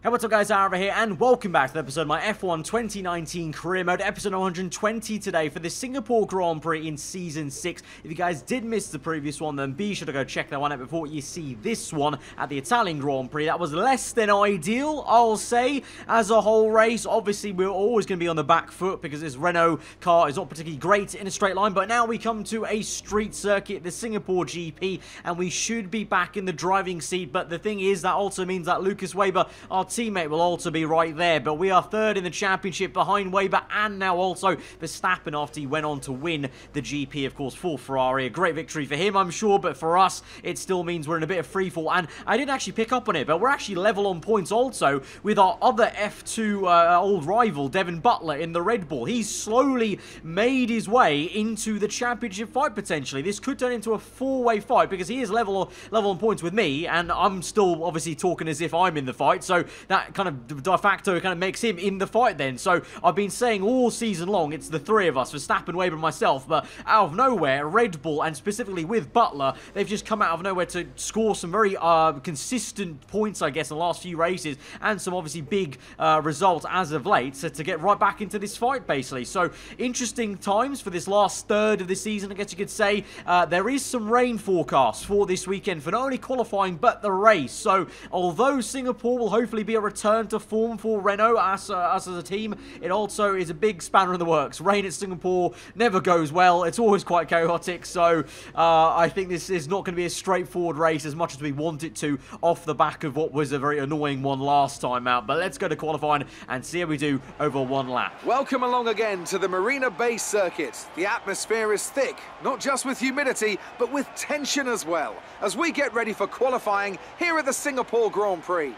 Hey, what's up guys, aarava here, and welcome back to the episode of my F1 2019 career mode, episode 120 today for the Singapore Grand Prix in Season 6. If you guys did miss the previous one, then be sure to go check that one out before you see this one at the Italian Grand Prix. That was less than ideal, I'll say, as a whole race. Obviously, we're always going to be on the back foot because this Renault car is not particularly great in a straight line, but now we come to a street circuit, the Singapore GP, and we should be back in the driving seat. But the thing is, that also means that Lucas Weber, our teammate, will also be right there, but we are third in the championship behind Weber and now also Verstappen after he went on to win the GP, of course, for Ferrari. A great victory for him, I'm sure, but for us it still means we're in a bit of freefall, and I didn't actually pick up on it, but we're actually level on points also with our other F2 old rival, Devin Butler, in the Red Bull. He's slowly made his way into the championship fight potentially. This could turn into a four-way fight because he is level on points with me, and I'm still obviously talking as if I'm in the fight, so that kind of de facto kind of makes him in the fight then. So I've been saying all season long it's the three of us, Verstappen, Weber and myself, but out of nowhere, Red Bull, and specifically with Butler, they've just come out of nowhere to score some very consistent points, I guess, in the last few races, and some obviously big results as of late, so to get right back into this fight basically. So interesting times for this last third of the season, I guess you could say. There is some rain forecast for this weekend for not only qualifying but the race. So although Singapore will hopefully be a return to form for Renault, us as a team, it also is a big spanner in the works. Rain at Singapore never goes well. It's always quite chaotic, so I think this is not going to be a straightforward race as much as we want it to, off the back of what was a very annoying one last time out. But let's go to qualifying and see how we do over one lap. Welcome along again to the Marina Bay circuit. The atmosphere is thick, not just with humidity, but with tension as well, as we get ready for qualifying here at the Singapore Grand Prix.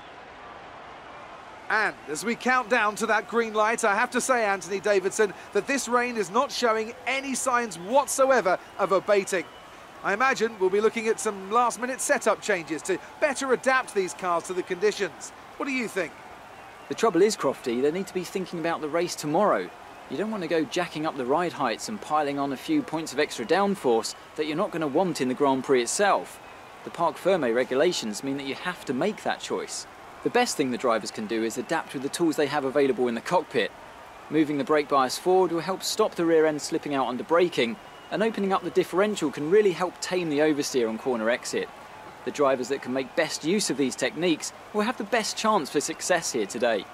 And as we count down to that green light, I have to say, Anthony Davidson, that this rain is not showing any signs whatsoever of abating. I imagine we'll be looking at some last-minute setup changes to better adapt these cars to the conditions. What do you think? The trouble is, Crofty, they need to be thinking about the race tomorrow. You don't want to go jacking up the ride heights and piling on a few points of extra downforce that you're not going to want in the Grand Prix itself. The Parc Fermé regulations mean that you have to make that choice. The best thing the drivers can do is adapt with the tools they have available in the cockpit. Moving the brake bias forward will help stop the rear end slipping out under braking, and opening up the differential can really help tame the oversteer on corner exit. The drivers that can make best use of these techniques will have the best chance for success here today.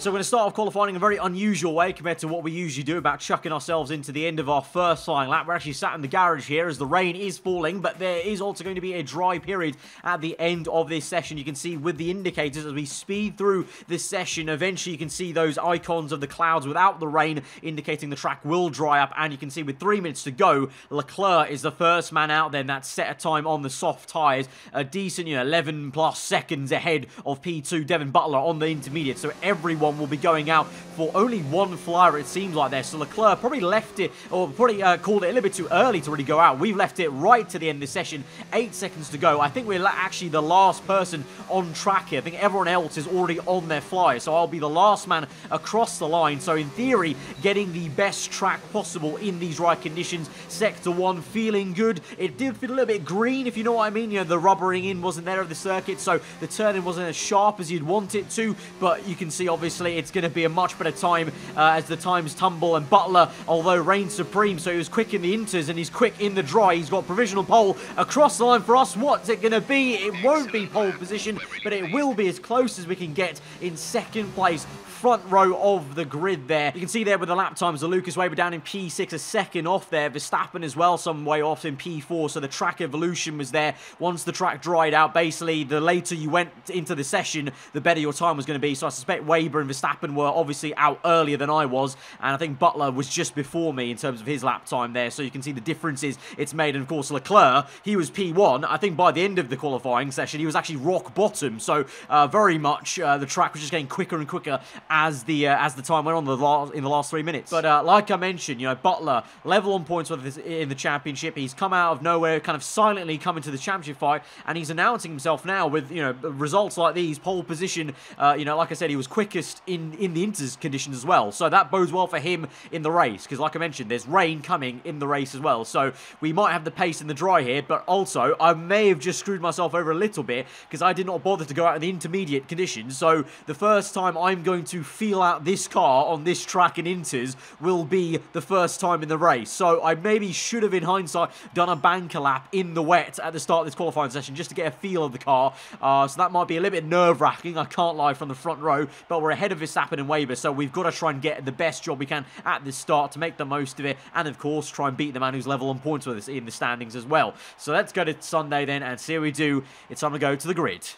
So we're going to start off qualifying in a very unusual way compared to what we usually do, about chucking ourselves into the end of our first flying lap. We're actually sat in the garage here as the rain is falling, but there is also going to be a dry period at the end of this session. You can see with the indicators as we speed through this session, eventually you can see those icons of the clouds without the rain indicating the track will dry up, and you can see with 3 minutes to go, Leclerc is the first man out then. That's set a time on the soft tyres, a decent 11 plus seconds ahead of P2 Devin Butler on the intermediate, so everyone will be going out for only one flyer, it seems like there. So Leclerc probably left it, or probably called it a little bit too early to really go out. We've left it right to the end of the session, 8 seconds to go. I think we're actually the last person on track here. I think everyone else is already on their flyer, so I'll be the last man across the line. So in theory, getting the best track possible in these right conditions. Sector 1 feeling good. It did feel a little bit green, if you know what I mean. The rubbering in wasn't there of the circuit, so the turning wasn't as sharp as you'd want it to, but you can see obviously it's going to be a much better time as the times tumble. And Butler, although reigns supreme, so he was quick in the inters and he's quick in the dry. He's got provisional pole across the line for us. What's it going to be? It won't be pole position, but it will be as close as we can get in second place. Front row of the grid there. You can see there with the lap times, the Lucas Weber down in P6, a second off there. Verstappen as well, some way off in P4, so the track evolution was there. Once the track dried out, basically, the later you went into the session, the better your time was going to be. So I suspect Weber and Verstappen were obviously out earlier than I was, and I think Butler was just before me in terms of his lap time there, so you can see the differences it's made. And of course, Leclerc, he was P1. I think by the end of the qualifying session, he was actually rock bottom, so very much the track was just getting quicker and quicker as the time went on in the last 3 minutes. But like I mentioned, Butler level on points with this in the championship. He's come out of nowhere, kind of silently come into the championship fight, and he's announcing himself now with results like these, pole position. Like I said, he was quickest boost in the inters conditions as well. So that bodes well for him in the race, because like I mentioned, there's rain coming in the race as well. So we might have the pace in the dry here, but also I may have just screwed myself over a little bit because I did not bother to go out in the intermediate conditions. So the first time I'm going to feel out this car on this track in inters will be the first time in the race. So I maybe should have, in hindsight, done a banker lap in the wet at the start of this qualifying session just to get a feel of the car. So that might be a little bit nerve-wracking, I can't lie, from the front row, but we're ahead of Verstappen and Weber, so we've got to try and get the best job we can at this start to make the most of it, and of course try and beat the man who's level on points with us in the standings as well. So let's go to Sunday then and see how we do. It's time to go to the grid.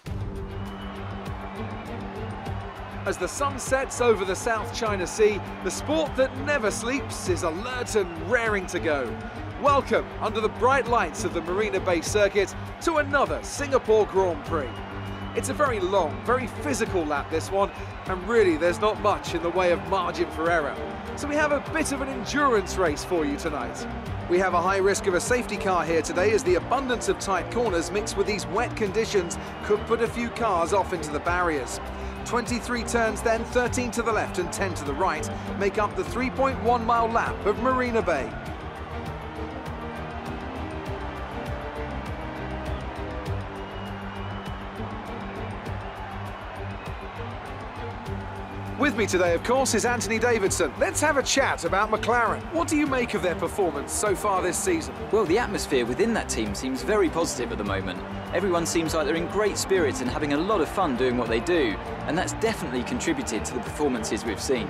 As the sun sets over the South China Sea, the sport that never sleeps is alert and raring to go. Welcome, under the bright lights of the Marina Bay circuit, to another Singapore Grand Prix. It's a very long, very physical lap, this one, and really there's not much in the way of margin for error. So we have a bit of an endurance race for you tonight. We have a high risk of a safety car here today, as the abundance of tight corners mixed with these wet conditions could put a few cars off into the barriers. 23 turns then, 13 to the left and 10 to the right, make up the 3.1 mile lap of Marina Bay. With me today, of course, is Anthony Davidson. Let's have a chat about McLaren. What do you make of their performance so far this season? Well, the atmosphere within that team seems very positive at the moment. Everyone seems like they're in great spirits and having a lot of fun doing what they do, and that's definitely contributed to the performances we've seen.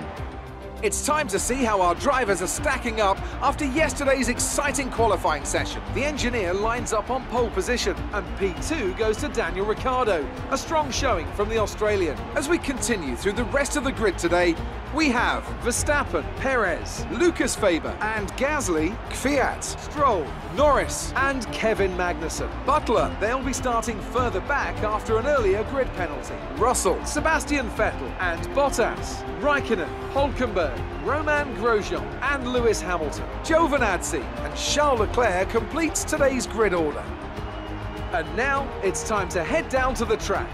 It's time to see how our drivers are stacking up after yesterday's exciting qualifying session. The engineer lines up on pole position, and P2 goes to Daniel Ricciardo. A strong showing from the Australian. As we continue through the rest of the grid today, we have Verstappen, Perez, Lucas Faber and Gasly, Kvyat, Stroll, Norris and Kevin Magnussen. Butler, they'll be starting further back after an earlier grid penalty. Russell, Sebastian Vettel and Bottas, Raikkonen, Hülkenberg, Romain Grosjean and Lewis Hamilton. Giovinazzi and Charles Leclerc completes today's grid order. And now it's time to head down to the track.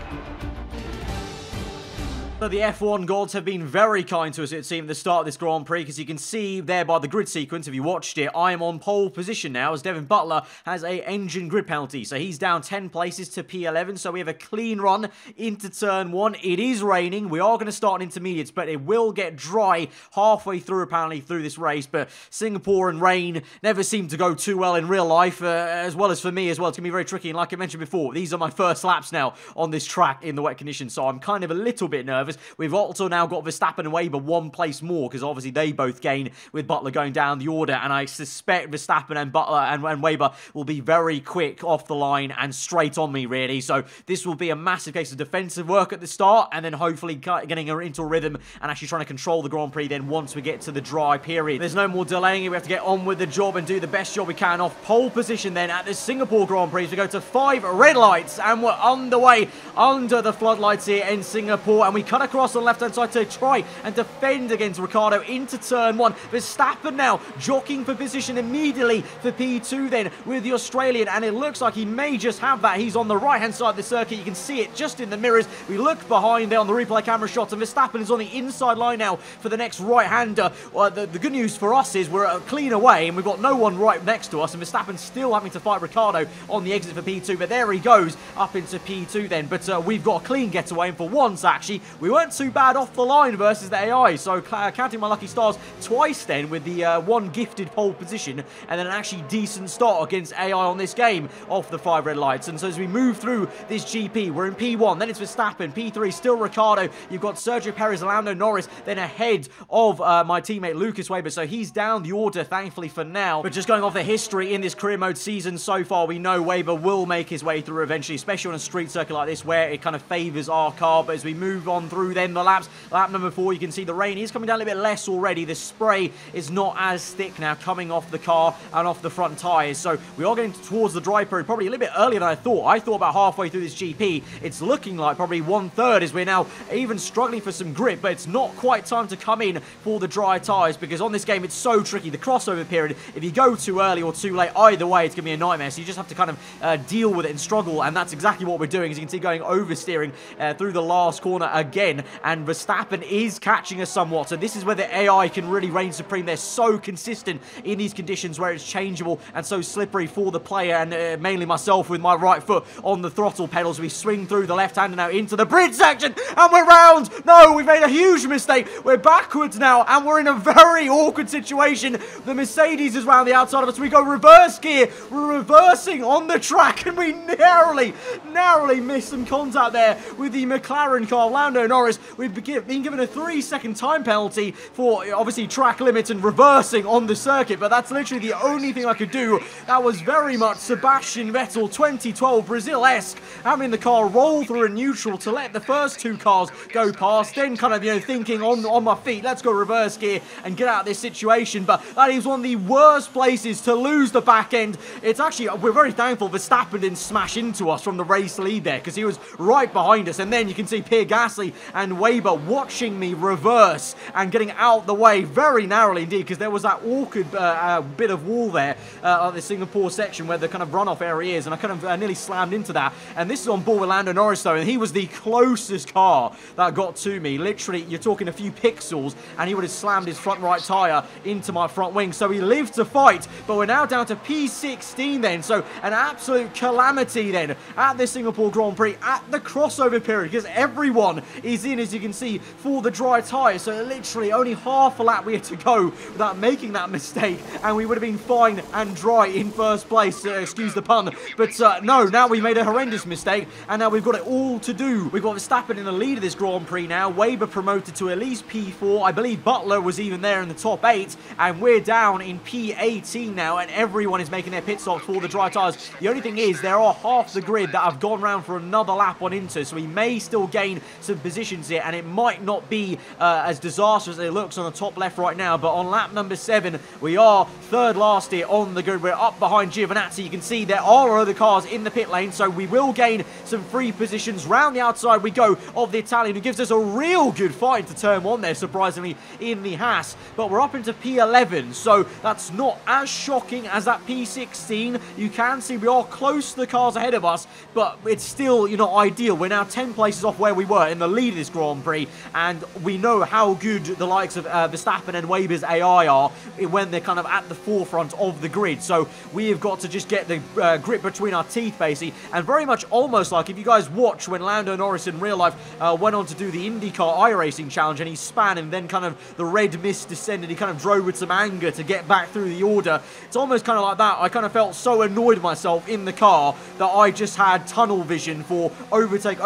So the F1 gods have been very kind to us, it seemed, at the start of this Grand Prix, because you can see there by the grid sequence, if you watched it, I am on pole position now, as Devin Butler has a engine grid penalty. So he's down 10 places to P11, so we have a clean run into turn 1. It is raining. We are going to start in intermediates, but it will get dry halfway through, apparently, through this race. But Singapore and rain never seem to go too well in real life, as well as for me as well. It's going to be very tricky, and like I mentioned before, these are my first laps now on this track in the wet conditions, so I'm kind of a little bit nervous. We've also now got Verstappen and Weber one place more, because obviously they both gain with Butler going down the order, and I suspect Verstappen and Butler and Weber will be very quick off the line and straight on me, really. So this will be a massive case of defensive work at the start, and then hopefully getting into a rhythm and actually trying to control the Grand Prix then once we get to the dry period. There's no more delaying it. We have to get on with the job and do the best job we can. Off pole position then at the Singapore Grand Prix, we go to 5 red lights, and we're underway under the floodlights here in Singapore, and we cut across the left-hand side to try and defend against Ricciardo into turn 1. Verstappen now jockeying for position immediately for P2 then with the Australian, and it looks like he may just have that. He's on the right-hand side of the circuit. You can see it just in the mirrors. We look behind there on the replay camera shots, and Verstappen is on the inside line now for the next right-hander. The good news for us is we're clean away, and we've got no one right next to us, and Verstappen's still having to fight Ricciardo on the exit for P2, but there he goes up into P2 then. But we've got a clean getaway, and for once, actually, we weren't too bad off the line versus the AI, so counting my lucky stars twice then with the one gifted pole position and then an actually decent start against AI on this game off the 5 red lights. And so as we move through this GP, we're in P1, then it's Verstappen, P3 still Ricciardo, you've got Sergio Perez, Lando Norris, then ahead of my teammate Lucas Weber, so he's down the order thankfully for now. But just going off the history in this career mode season so far, we know Weber will make his way through eventually, especially on a street circuit like this where it kind of favours our car. But as we move on through then the laps, lap number 4, you can see the rain is coming down a little bit less already. The spray is not as thick now coming off the car and off the front tyres. So we are getting towards the dry period probably a little bit earlier than I thought. I thought about halfway through this GP. It's looking like probably 1/3 as we're now even struggling for some grip, but it's not quite time to come in for the dry tyres, because on this game it's so tricky. The crossover period, if you go too early or too late, either way it's going to be a nightmare. So you just have to kind of deal with it and struggle, and that's exactly what we're doing. As you can see, going oversteering through the last corner again. again, and Verstappen is catching us somewhat. So this is where the AI can really reign supreme. They're so consistent in these conditions where it's changeable and so slippery for the player, and mainly myself with my right foot on the throttle pedals. We swing through the left-hander now into the bridge section, and we're round. No, we've made a huge mistake. We're backwards now, and we're in a very awkward situation. The Mercedes is round the outside of us. We go reverse gear. We're reversing on the track, and we narrowly missed some contact there with the McLaren car, Lando Norris. We've been given a 3-second time penalty for, obviously, track limits and reversing on the circuit, but that's literally the only thing I could do. That was very much Sebastian Vettel 2012 Brazil-esque, having the car roll through a neutral to let the first two cars go past, then kind of, you know, thinking on my feet, let's go reverse gear and get out of this situation. But that is one of the worst places to lose the back end. It's actually, we're very thankful Verstappen didn't smash into us from the race lead there, because he was right behind us. And then you can see Pierre Gasly and Weber watching me reverse and getting out the way very narrowly indeed, because there was that awkward bit of wall there on the Singapore section where the kind of runoff area is, and I kind of nearly slammed into that. And this is on board with Lando Norris though, and he was the closest car that got to me. Literally, you're talking a few pixels, and he would have slammed his front right tyre into my front wing. So he lived to fight, but we're now down to P16 then. So an absolute calamity then at the Singapore Grand Prix at the crossover period, because everyone is in, as you can see, for the dry tyre. So literally only half a lap we had to go without making that mistake, and we would have been fine and dry in first place, excuse the pun. But no, now we made a horrendous mistake, and now we've got it all to do. We've got Verstappen in the lead of this Grand Prix now, Weber promoted to at least P4, I believe Butler was even there in the top 8, and we're down in P18 now, and everyone is making their pit stops for the dry tyres. The only thing is, there are half the grid that have gone round for another lap on Inter, so we may still gain some positions here, and it might not be as disastrous as it looks on the top left right now. But on lap number 7, we are third last here on the grid. We're up behind Giovinazzi. You can see there are other cars in the pit lane, so we will gain some free positions. Round the outside we go of the Italian, who gives us a real good fight into turn 1 there, surprisingly, in the Haas. But we're up into P11, so that's not as shocking as that P16. You can see we are close to the cars ahead of us, but it's still, you know, ideal. We're now 10 places off where we were in the lead of this Grand Prix, and we know how good the likes of Verstappen and Weber's AI are when they're kind of at the forefront of the grid. So we have got to just get the grip between our teeth, basically, and very much almost like if you guys watch when Lando Norris in real life went on to do the IndyCar iRacing challenge, and he span and then kind of the red mist descended, he kind of drove with some anger to get back through the order. It's almost kind of like that. I kind of felt so annoyed with myself in the car that I just had tunnel vision for overtake,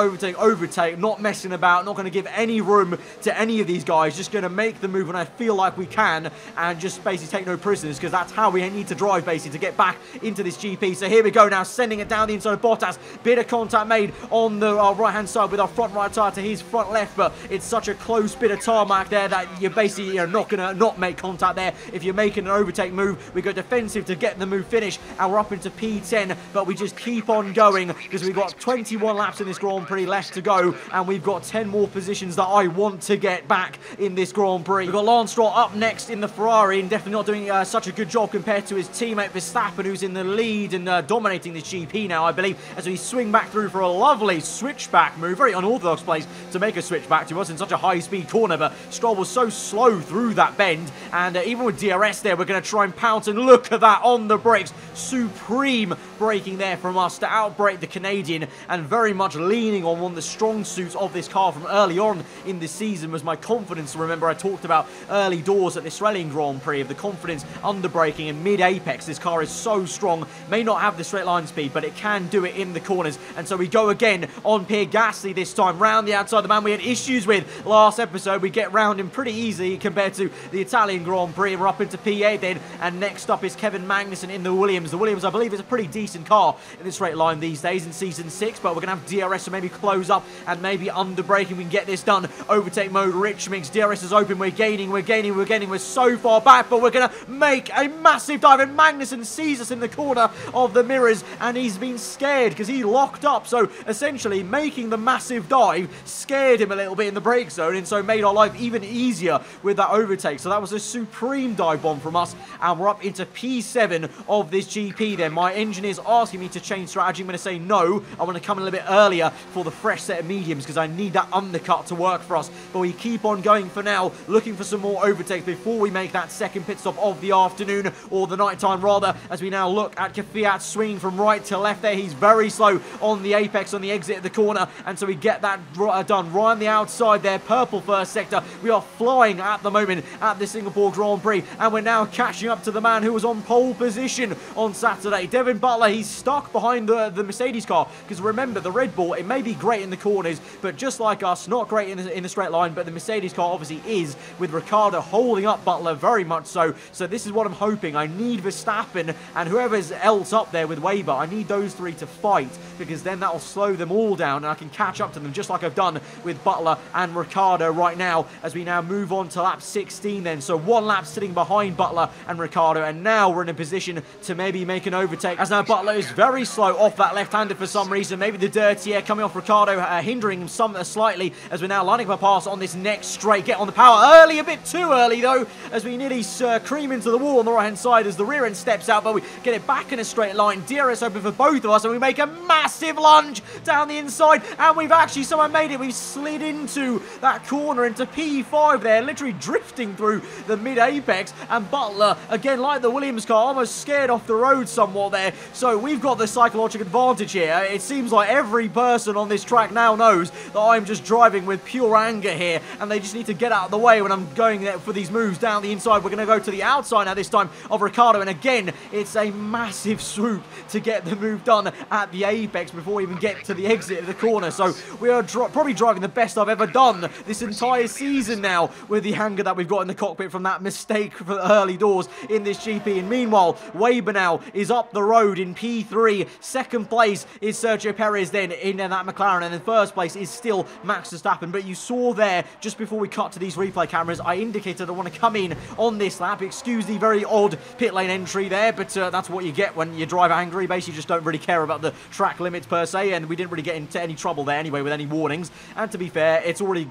not messing about, not going to give any room to any of these guys, just going to make the move when I feel like we can, and just basically take no prisoners, because that's how we need to drive basically to get back into this GP. So here we go now, sending it down the inside of Bottas. Bit of contact made on the right hand side with our front right tyre to his front left, but it's such a close bit of tarmac there that you're basically, you know, not going to not make contact there. If you're making an overtake move, we go defensive to get the move finished, and we're up into P10, but we just keep on going because we've got 21 laps in this Grand Prix left to go, and we've got 10 more positions that I want to get back in this Grand Prix. We've got Lance Stroll up next in the Ferrari, and definitely not doing such a good job compared to his teammate Verstappen, who's in the lead and dominating this GP now, I believe, as we swing back through for a lovely switchback move. Very unorthodox place to make a switchback to us in such a high-speed corner, but Stroll was so slow through that bend, and even with DRS there, we're going to try and pounce, and look at that on the brakes. Supreme braking there from us to outbrake the Canadian, and very much leaning on one of the strong suits of this car from early on in the season was my confidence. Remember, I talked about early doors at the Australian Grand Prix of the confidence under braking in mid-apex. This car is so strong, may not have the straight line speed, but it can do it in the corners. And so we go again on Pierre Gasly this time, round the outside, the man we had issues with last episode. We get round him pretty easily compared to the Italian Grand Prix, and we're up into P8 then, and next up is Kevin Magnussen in the Williams. The Williams, I believe, is a pretty decent car in the straight line these days in Season 6, but we're going to have DRS, so maybe close up and maybe under braking. We can get this done. Overtake mode, Rich Mix, DRS is open, we're gaining, we're so far back, but we're going to make a massive dive, and Magnussen sees us in the corner of the mirrors, and he's been scared because he locked up, so essentially making the massive dive scared him a little bit in the brake zone, and so made our life even easier with that overtake. So that was a supreme dive bomb from us, and we're up into P7 of this GP then. My engine is asking me to change strategy. I'm going to say no. I want to come in a little bit earlier for the fresh set of mediums because I need that undercut to work for us. But we keep on going for now, looking for some more overtakes before we make that second pit stop of the afternoon, or the night time rather, as we now look at Kvyat swinging from right to left there. He's very slow on the apex, on the exit of the corner, and so we get that done right on the outside there. Purple first sector. We are flying at the moment at the Singapore Grand Prix, and we're now catching up to the man who was on pole position on Saturday. Devin Butler, he's stuck behind the Mercedes car, because remember, the Red Bull, it may be great in the corners, but just like us, not great in the straight line, but the Mercedes car obviously is, with Ricciardo holding up Butler very much so. So this is what I'm hoping. I need Verstappen and whoever's else up there with Weber, I need those three to fight, because then that'll slow them all down and I can catch up to them just like I've done with Butler and Ricciardo right now, as we now move on to lap 16 then. So one lap sitting behind Butler and Ricciardo, and now we're in a position to maybe make an overtake, as now Butler is very slow off that left-hander for some reason. Maybe the dirty air coming off Ricciardo hindering him slightly, as we're now lining up a pass on this next straight. Get on the power early, a bit too early though, as we nearly cream into the wall on the right-hand side as the rear end steps out, but we get it back in a straight line. DRS open for both of us, and we make a massive lunge down the inside, and we've actually somehow made it. We've slid into that corner, into P5 there, literally drifting through the mid-apex, and Butler, again, like the Williams car, almost scared off the road somewhat there. So we've got the psychological advantage here. It seems like every person on this track now knows that I'm just driving with pure anger here, and they just need to get out of the way when I'm going there for these moves down the inside. We're going to go to the outside now, this time of Ricciardo, and again, it's a massive swoop to get the move done at the apex before we even get to the exit of the corner. So we are probably driving the best I've ever done this entire season now, with the anger that we've got in the cockpit from that mistake for the early doors in this GP. And meanwhile, Weber now is up the road in P3. Second place is Sergio Perez then in that McLaren, and in first place is still Max Verstappen. But you saw there, just before we cut to these replay cameras, I indicated I want to come in on this lap. Excuse the very odd pit lane entry there, but that's what you get when you drive angry. Basically, you just don't really care about the track limits per se, and we didn't really get into any trouble there anyway with any warnings. And to be fair, it's already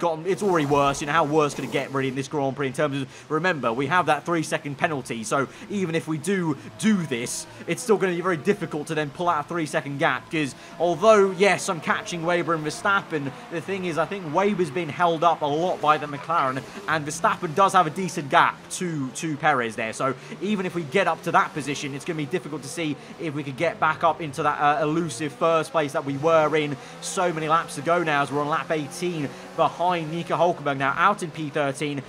worse. You know, how worse could it get really in this Grand Prix in terms of, remember, we have that 3-second penalty, so even if we do this, it's still going to be very difficult to then pull out a 3-second gap, because although, yes, I'm catching Weber and Verstappen, the thing is, I think Weber's been held up a lot by the McLaren, and Verstappen does have a decent gap to Perez there. So even if we get up to that position, it's going to be difficult to see if we could get back up into that elusive first place that we were in so many laps ago now, as we're on lap 18 behind Nico Hülkenberg now out in P13.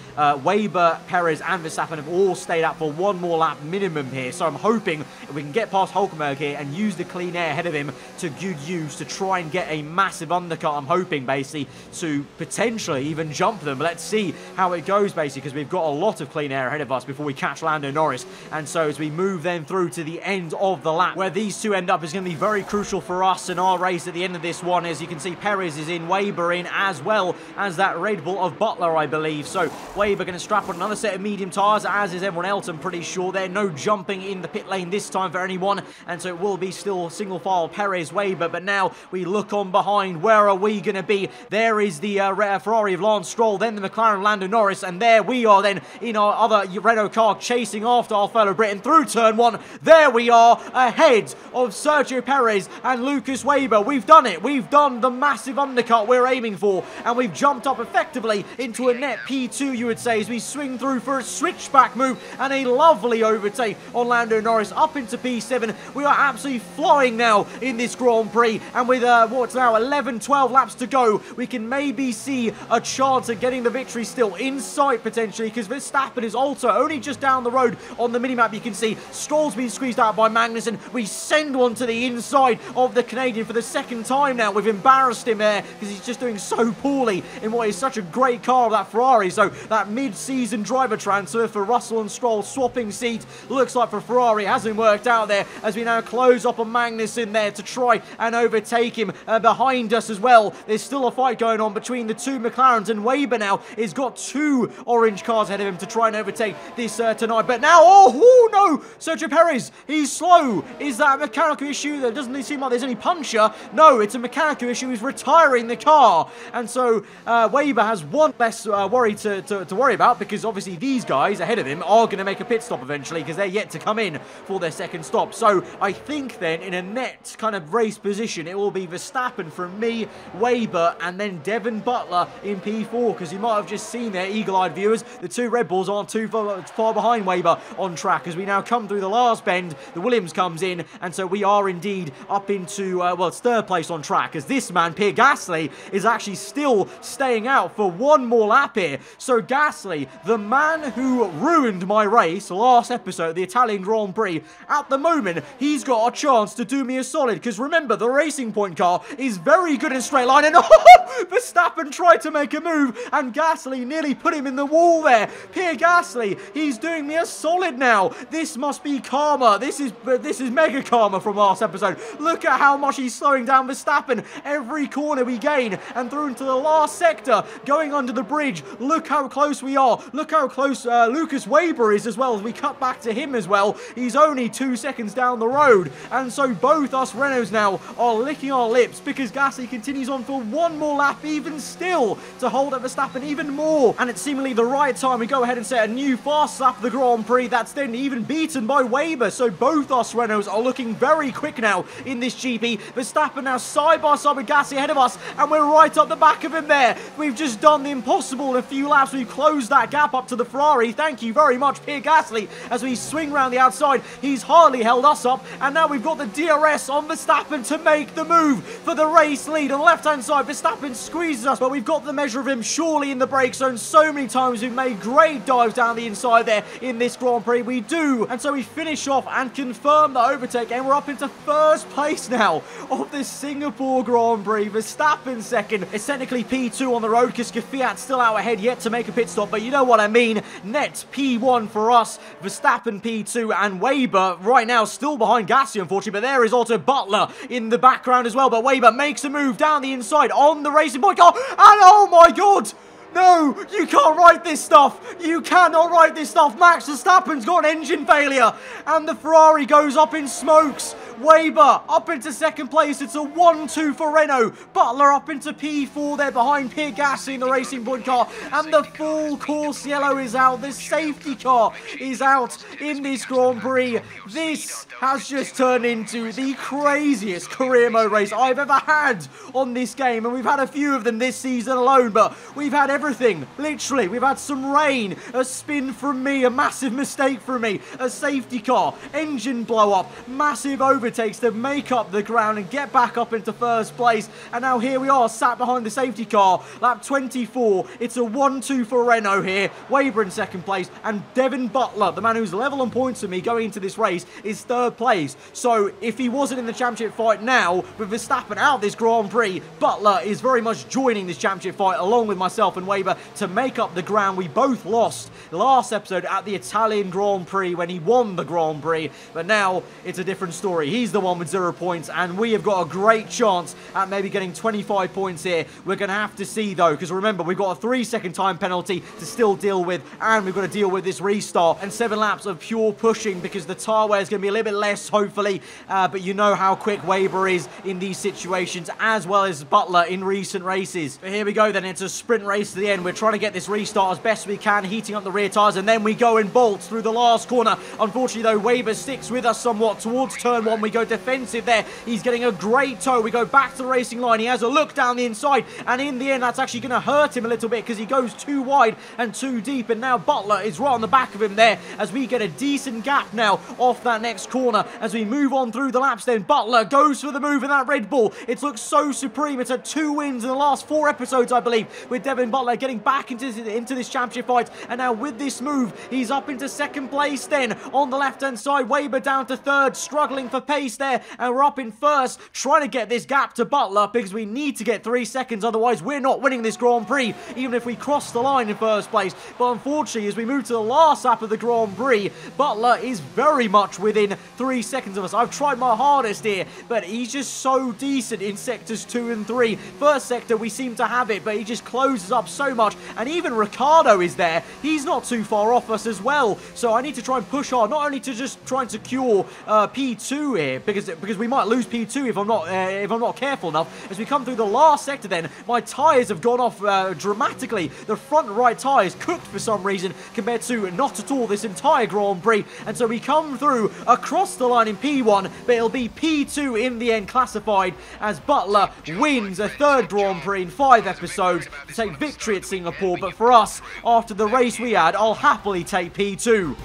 Weber, Perez and Verstappen have all stayed out for one more lap minimum here, so I'm hoping if we can get past Hülkenberg here and use the clean air ahead of him to good use to try and get a massive undercut. I'm hoping basically to potentially even jump them. Let's see how it goes basically, because we've got a lot of clean air ahead of us before we catch Lando Norris. And so as we move then through to the end of the lap, where these two end up, is going to be very crucial for us in our race at the end of this one. As you can see, Perez is in, Weber in, as well as that Red Bull of Butler, I believe. So Weber going to strap on another set of medium tyres, as is everyone else, I'm pretty sure. There no jumping in the pit lane this time for anyone, and so it will be still single file Perez, Weber. But now we look on behind. Where are we going to be? There is the Ferrari of Lance Stroll, then the McLaren Lando Norris, and there we are then in our other Renault car chasing after our fellow Briton through turn one. There we are, ahead of Sergio Perez and Lucas Weber. We've done it. We've done the massive undercut we're aiming for, and we've jumped up effectively into a net P2, you would say, as we swing through for a switchback move and a lovely overtake on Lando Norris up into P7. We are absolutely flying now in this Grand Prix, and with what's now 11-12 laps to go, we can maybe see a chance of getting the victory still in sight potentially, because Verstappen is also only just down the road on the minimap. You can see Stroll's been squeezed out by Magnussen. We send one to the inside of the Canadian for the second time now. We've embarrassed him there because he's just doing so poorly in what is such a great car of that Ferrari. So that mid-season driver transfer for Russell and Stroll swapping seats looks like for Ferrari hasn't worked out there, as we now close up on Magnussen there to try and overtake him. Behind us as well, there's still a fight going on between the two McLarens, and Weber now has got two orange cars ahead of him to try and overtake this tonight. But now, oh no, Sergio Perez, he's slow. Is that a mechanical issue? There doesn't seem like there's any puncture. No, it's a mechanical issue. He's retiring the car, and so Weber has one less worry to worry about, because obviously these guys ahead of him are going to make a pit stop eventually, because they're yet to come in for their second second stop. So I think then in a net kind of race position, it will be Verstappen from me, Weber, and then Devin Butler in P4, because you might have just seen there, eagle-eyed viewers, the two Red Bulls aren't too far behind Weber on track. As we now come through the last bend, the Williams comes in, and so we are indeed up into, well, it's third place on track, as this man, Pierre Gasly, is actually still staying out for one more lap here. So Gasly, the man who ruined my race last episode, the Italian Grand Prix, at the moment, he's got a chance to do me a solid, because remember, the Racing Point car is very good in straight line, and Verstappen tried to make a move, and Gasly nearly put him in the wall there. Pierre Gasly, he's doing me a solid now. This must be karma. This is mega karma from last episode. Look at how much he's slowing down Verstappen. Every corner we gain, and through into the last sector, going under the bridge. Look how close we are. Look how close Lucas Weber is as well, as we cut back to him as well. He's only 2 seconds down the road, and so both us Renaults now are licking our lips, because Gasly continues on for one more lap even still to hold up Verstappen even more. And it's seemingly the right time we go ahead and set a new fast lap of the Grand Prix that's then even beaten by Weber. So both us Renaults are looking very quick now in this GP. Verstappen now side by side with Gasly ahead of us, and we're right up the back of him there. We've just done the impossible in a few laps. We've closed that gap up to the Ferrari. Thank you very much, Pierre Gasly, as we swing around the outside. He's hardly held us up, and now we've got the DRS on Verstappen to make the move for the race lead. On the left-hand side, Verstappen squeezes us, but we've got the measure of him surely in the brake zone. So many times we've made great dives down the inside there in this Grand Prix. We do, and so we finish off and confirm the overtake, and we're up into first place now of this Singapore Grand Prix. Verstappen second. It's technically P2 on the road, because Kvyat's still out ahead, yet to make a pit stop, but you know what I mean. Net P1 for us, Verstappen P2, and Weber right now still behind Gasly, unfortunately, but there is also Butler in the background as well. But Weber makes a move down the inside on the Racing Point car, and oh my god! No, you can't write this stuff. You cannot write this stuff. Max Verstappen's got an engine failure, and the Ferrari goes up in smokes. Weber up into second place. It's a 1-2 for Renault. Butler up into P4 there behind Pierre Gasly in the Racing Point car. And the full course yellow is out. The safety car is out in this Grand Prix. This has just turned into the craziest career mode race I've ever had on this game. And we've had a few of them this season alone, but we've had everything. Literally, we've had some rain, a spin from me, a massive mistake from me, a safety car, engine blow up, massive overtakes to make up the ground and get back up into first place. And now here we are, sat behind the safety car, lap 24. It's a 1-2 for Renault here. Weber in second place, and Devin Butler, the man who's level on points with me going into this race, is third place. So if he wasn't in the championship fight now, with Verstappen out this Grand Prix, Butler is very much joining this championship fight along with myself and Weber to make up the ground we both lost last episode at the Italian Grand Prix when he won the Grand Prix. But now it's a different story. He's the one with 0 points, and we have got a great chance at maybe getting 25 points here. We're going to have to see though, because remember, we've got a 3-second time penalty to still deal with, and we've got to deal with this restart and 7 laps of pure pushing, because the tyre wear is going to be a little bit less, hopefully, but you know how quick Weber is in these situations, as well as Butler in recent races. But here we go then, it's a sprint race to the end. We're trying to get this restart as best we can, heating up the rear tyres, and then we go and bolt through the last corner. Unfortunately though, Weber sticks with us somewhat towards turn 1. We go defensive there. He's getting a great tow. We go back to the racing line. He has a look down the inside, and in the end that's actually going to hurt him a little bit, because he goes too wide and too deep, and now Butler is right on the back of him there, as we get a decent gap now off that next corner as we move on through the laps. Then Butler goes for the move in that Red Bull. It looks so supreme. It's had 2 wins in the last 4 episodes, I believe, with Devin Butler getting back into this championship fight, and now with this move he's up into second place. Then on the left hand side, Weber down to third, struggling for pace there, and we're up in first, trying to get this gap to Butler, because we need to get 3 seconds, otherwise we're not winning this Grand Prix, even if we cross the line in first place. But unfortunately, as we move to the last lap of the Grand Prix, Butler is very much within 3 seconds of us. I've tried my hardest here, but he's just so decent in sectors 2 and 3. First sector we seem to have it, but he just closes up so so much. And even Ricciardo is there. He's not too far off us as well. So I need to try and push hard, not only to just try and secure P2 here, because we might lose P2 if I'm not careful enough. As we come through the last sector then, my tyres have gone off dramatically. The front right tyres cooked for some reason compared to not at all this entire Grand Prix. And so we come through across the line in P1, but it'll be P2 in the end classified as Butler wins a third Grand Prix in 5 episodes to take victory at Singapore. But for us, after the race we had, I'll happily take P2.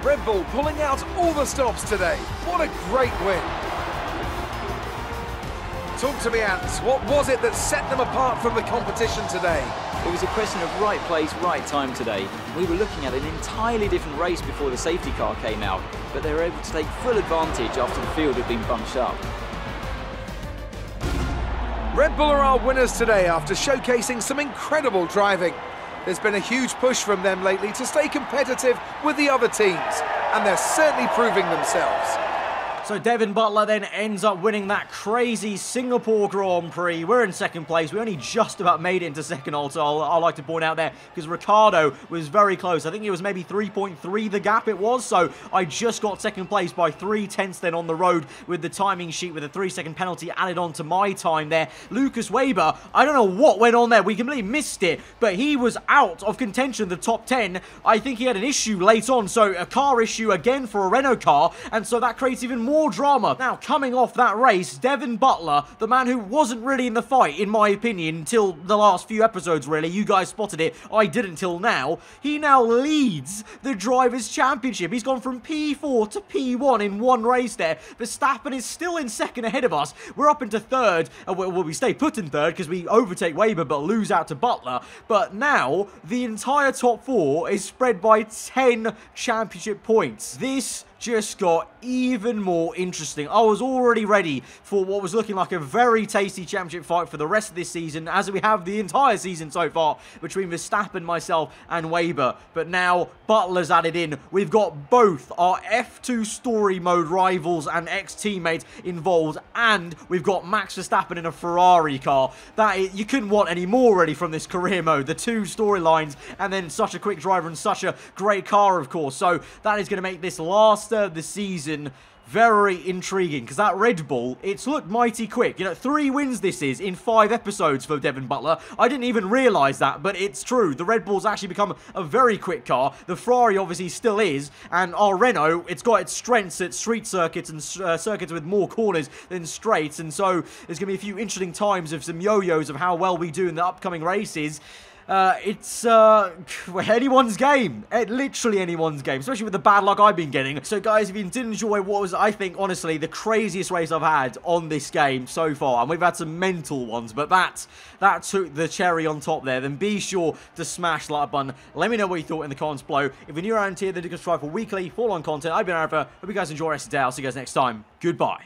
Red Bull pulling out all the stops today. What a great win. Talk to me, Ants. What was it that set them apart from the competition today? It was a question of right place, right time today. We were looking at an entirely different race before the safety car came out, but they were able to take full advantage after the field had been bunched up. Red Bull are our winners today after showcasing some incredible driving. There's been a huge push from them lately to stay competitive with the other teams, and they're certainly proving themselves. So Devin Butler then ends up winning that crazy Singapore Grand Prix. We're in second place. We only just about made it into second also, I'd like to point out there, because Ricciardo was very close. I think it was maybe 3.3 the gap it was, so I just got second place by 3/10 then on the road with the timing sheet with a 3-second penalty added on to my time there. Lucas Weber, I don't know what went on there. We completely missed it, but he was out of contention, the top 10. I think he had an issue late on, so a car issue again for a Renault car, and so that creates even more drama. Now, coming off that race, Devin Butler, the man who wasn't really in the fight, in my opinion, until the last few episodes, really. You guys spotted it. I didn't till now. He now leads the Drivers' Championship. He's gone from P4 to P1 in one race there. Verstappen is still in second ahead of us. We're up into third. Well, we stay put in third because we overtake Weber but lose out to Butler. But now, the entire top 4 is spread by 10 championship points. This just got even more interesting. I was already ready for what was looking like a very tasty championship fight for the rest of this season, as we have the entire season so far between Verstappen, myself, and Weber. But now Butler's added in. We've got both our F2 story mode rivals and ex-teammates involved, and we've got Max Verstappen in a Ferrari car. You couldn't want any more really from this career mode. The 2 storylines, and then such a quick driver and such a great car, of course. So that is going to make this last of the season very intriguing, because that Red Bull, it's looked mighty quick. You know, 3 wins this is in 5 episodes for Devin Butler. I didn't even realise that, but it's true. The Red Bull's actually become a very quick car. The Ferrari obviously still is, and our Renault, it's got its strengths at street circuits and circuits with more corners than straights, and so there's going to be a few interesting times of some yo-yos of how well we do in the upcoming races. It's anyone's game. Literally anyone's game, especially with the bad luck I've been getting. So guys, if you did enjoy what was, I think, honestly, the craziest race I've had on this game so far, and we've had some mental ones, but that took the cherry on top there, then be sure to smash the like button. Let me know what you thought in the comments below. If you're new around here, then do subscribe for weekly, full-on content. I've been aarava. Hope you guys enjoy the rest of the day. I'll see you guys next time. Goodbye.